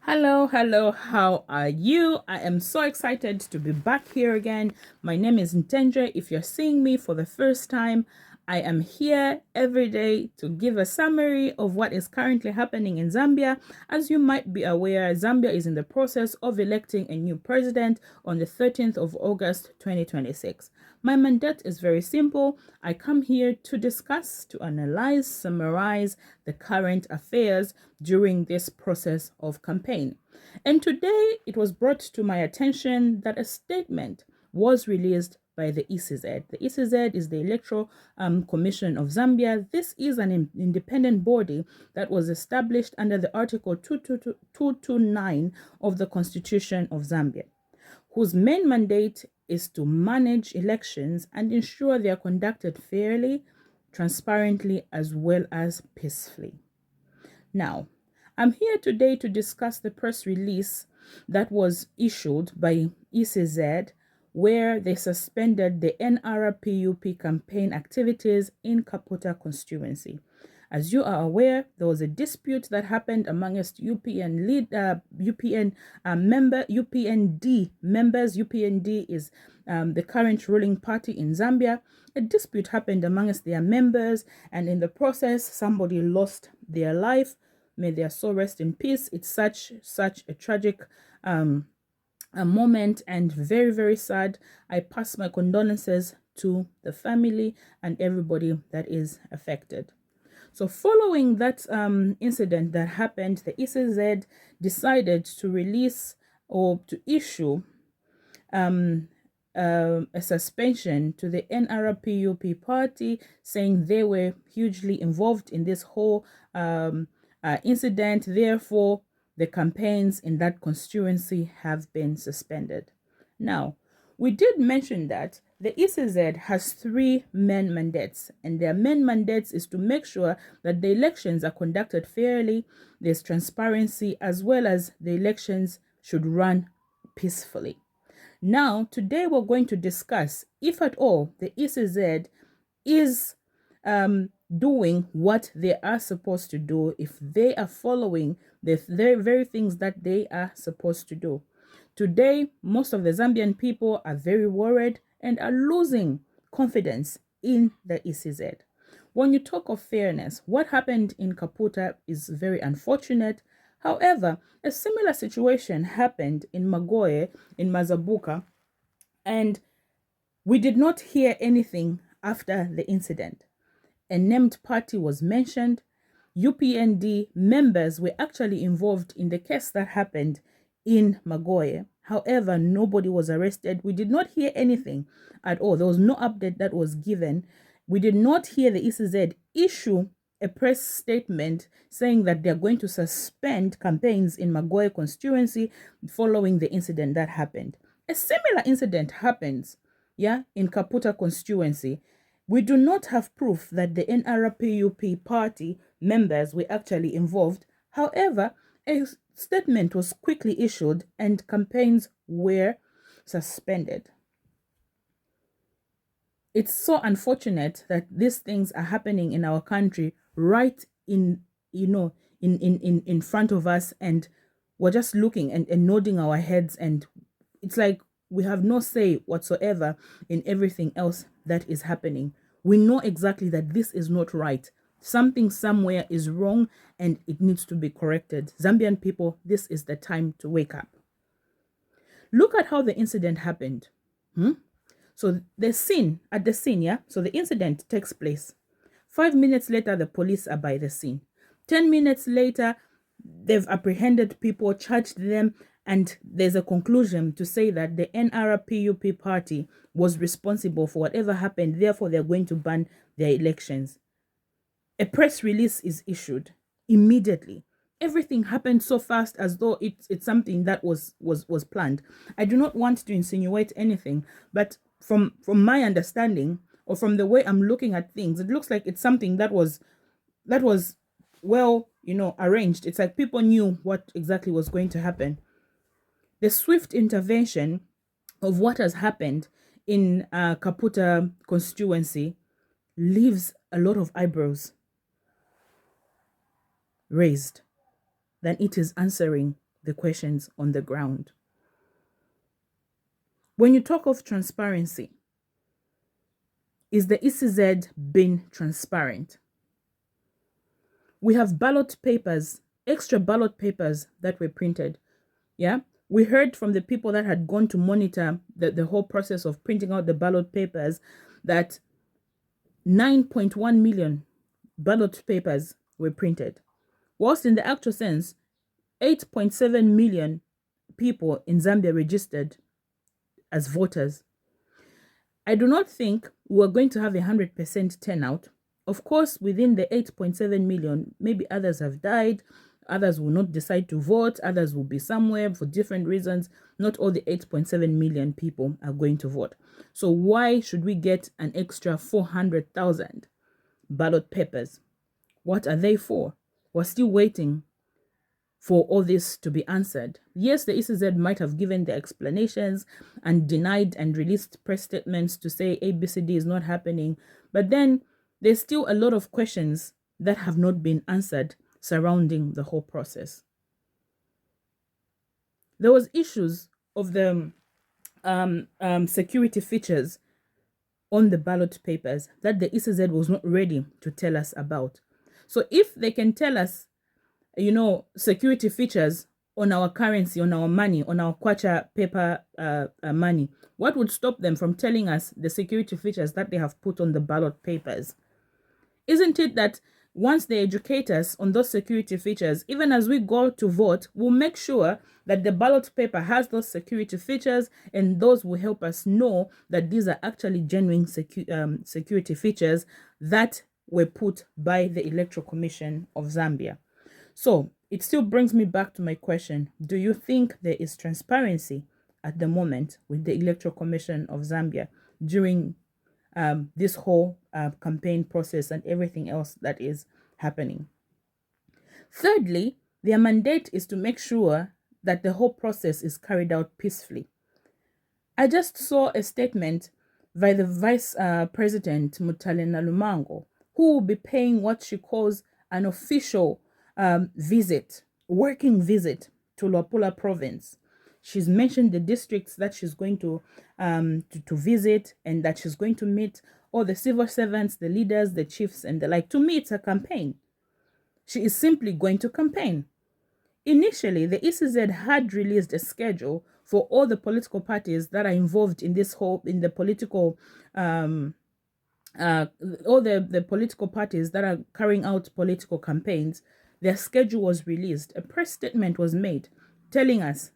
Hello, how are you? I am so excited to be back here again. My name is Ntendra. If you're seeing me for the first time, I am here every day to give a summary of what is currently happening in Zambia. As you might be aware, Zambia is in the process of electing a new president on the 13th of August 2026. My mandate is very simple. I come here to discuss, to analyze, summarize the current affairs during this process of campaign. And today it was brought to my attention that a statement was released by the ECZ. The ECZ is the Electoral Commission of Zambia. This is an independent body that was established under the Article 229 of the Constitution of Zambia, whose main mandate is to manage elections and ensure they are conducted fairly, transparently, as well as peacefully. Now, I'm here today to discuss the press release that was issued by ECZ, where they suspended the NRPUP campaign activities in Kaputa constituency. As you are aware, there was a dispute that happened amongst UPND members. UPND is the current ruling party in Zambia. A dispute happened amongst their members, and in the process, somebody lost their life. May their soul rest in peace. It's such a tragic a moment and very, very sad. I pass my condolences to the family and everybody that is affected. So following that incident that happened, the ECZ decided to release or to issue a suspension to the NRPUP party, saying they were hugely involved in this whole incident. Therefore, the campaigns in that constituency have been suspended. Now, we did mention that the ECZ has three main mandates, and their main mandates is to make sure that the elections are conducted fairly, there's transparency, as well as the elections should run peacefully. Now, today we're going to discuss if at all the ECZ is doing what they are supposed to do, if they are following the very things that they are supposed to do. Today, most of the Zambian people are very worried and are losing confidence in the ECZ. When you talk of fairness, what happened in Kaputa is very unfortunate. However, a similar situation happened in Magoye, in Mazabuka, and we did not hear anything after the incident. A named party was mentioned. UPND members were actually involved in the case that happened in Magoye. However, nobody was arrested. We did not hear anything at all. There was no update that was given. We did not hear the ECZ issue a press statement saying that they're going to suspend campaigns in Magoye constituency following the incident that happened. A similar incident happens, in Kaputa constituency. We do not have proof that the NRPUP party members were actually involved. However, a statement was quickly issued and campaigns were suspended. It's so unfortunate that these things are happening in our country right in front of us, and we're just looking and nodding our heads, and it's like we have no say whatsoever in everything else that is happening. We know exactly that this is not right. Something somewhere is wrong and it needs to be corrected. Zambian people, this is the time to wake up. Look at how the incident happened. So the scene, so the incident takes place. 5 minutes later, the police are by the scene. 10 minutes later, they've apprehended people, charged them, and there's a conclusion to say that the NRPUP party was responsible for whatever happened. Therefore, they're going to ban their elections. A press release is issued immediately. Everything happened so fast, as though it's something that was planned. I do not want to insinuate anything, but from my understanding, or from the way I'm looking at things, it looks like it's something that was well, arranged. It's like people knew what exactly was going to happen. The swift intervention of what has happened in Kaputa constituency leaves a lot of eyebrows raised. Than it is answering the questions on the ground. When you talk of transparency, is the ECZ being transparent? We have ballot papers, extra ballot papers that were printed. Yeah, we heard from the people that had gone to monitor the whole process of printing out the ballot papers that 9.1 million ballot papers were printed, whilst in the actual sense, 8.7 million people in Zambia registered as voters. I do not think we're going to have 100% turnout. Of course, within the 8.7 million, maybe others have died, others will not decide to vote, others will be somewhere for different reasons. Not all the 8.7 million people are going to vote. So why should we get an extra 400,000 ballot papers? What are they for? We're still waiting for all this to be answered. Yes, the ECZ might have given the explanations and denied and released press statements to say ABCD is not happening, but then there's still a lot of questions that have not been answered surrounding the whole process. There was issues of the security features on the ballot papers that the ECZ was not ready to tell us about. So if they can tell us, security features on our currency, on our money, on our kwacha paper money, what would stop them from telling us the security features that they have put on the ballot papers? Isn't it that once they educate us on those security features, even as we go to vote, we'll make sure that the ballot paper has those security features, and those will help us know that these are actually genuine security features that were put by the Electoral Commission of Zambia. So it still brings me back to my question. Do you think there is transparency at the moment with the Electoral Commission of Zambia during this whole campaign process and everything else that is happening? Thirdly, their mandate is to make sure that the whole process is carried out peacefully. I just saw a statement by the Vice President Mutalena Lumango, who will be paying what she calls an official working visit to Luapula province. She's mentioned the districts that she's going to visit, and that she's going to meet all the civil servants, the leaders, the chiefs, and the like. To me, it's a campaign. She is simply going to campaign. Initially, the ECZ had released a schedule for all the political parties that are involved in the political all the political parties that are carrying out political campaigns. Their schedule was released. A press statement was made telling us.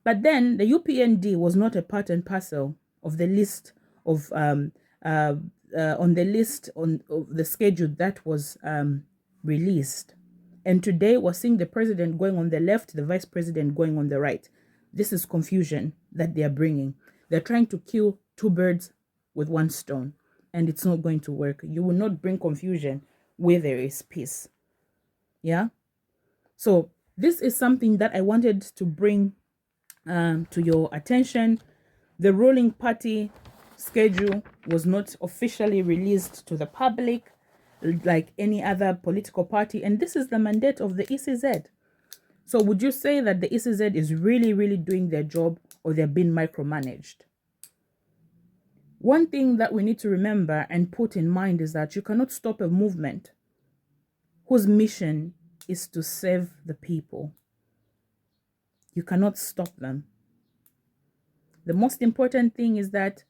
But then the UPND was not a part and parcel of the list of of the schedule that was released. And today we're seeing the president going on the left, the vice president going on the right. This is confusion that they are bringing. They're trying to kill two birds with one stone, and it's not going to work. You will not bring confusion where there is peace. Yeah. So this is something that I wanted to bring to your attention. The ruling party schedule was not officially released to the public like any other political party, and this is the mandate of the ECZ. So would you say that the ECZ is really, really doing their job, or they're being micromanaged? One thing that we need to remember and put in mind is that you cannot stop a movement whose mission is to serve the people. You cannot stop them. The most important thing is that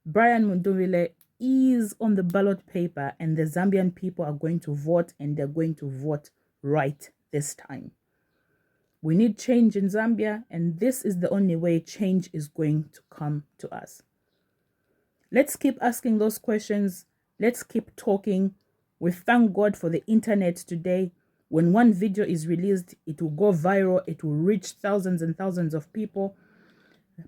Brian Mundubile is on the ballot paper, and the Zambian people are going to vote, and they're going to vote right this time. We need change in Zambia, and this is the only way change is going to come to us. Let's keep asking those questions. Let's keep talking. We thank God for the internet today. When one video is released, it will go viral. It will reach thousands and thousands of people,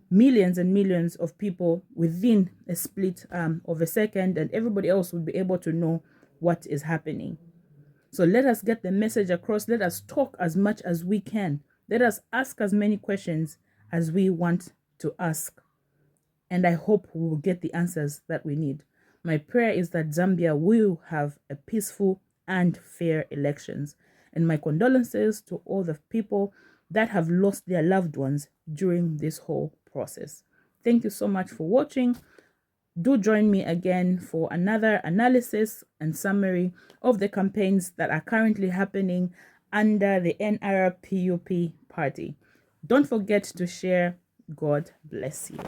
millions and millions of people within a split of a second, and everybody else will be able to know what is happening. So let us get the message across. Let us talk as much as we can. Let us ask as many questions as we want to ask. And I hope we will get the answers that we need. My prayer is that Zambia will have a peaceful and fair elections. And my condolences to all the people that have lost their loved ones during this whole process. Thank you so much for watching. Do join me again for another analysis and summary of the campaigns that are currently happening under the NRPUP party. Don't forget to share. God bless you.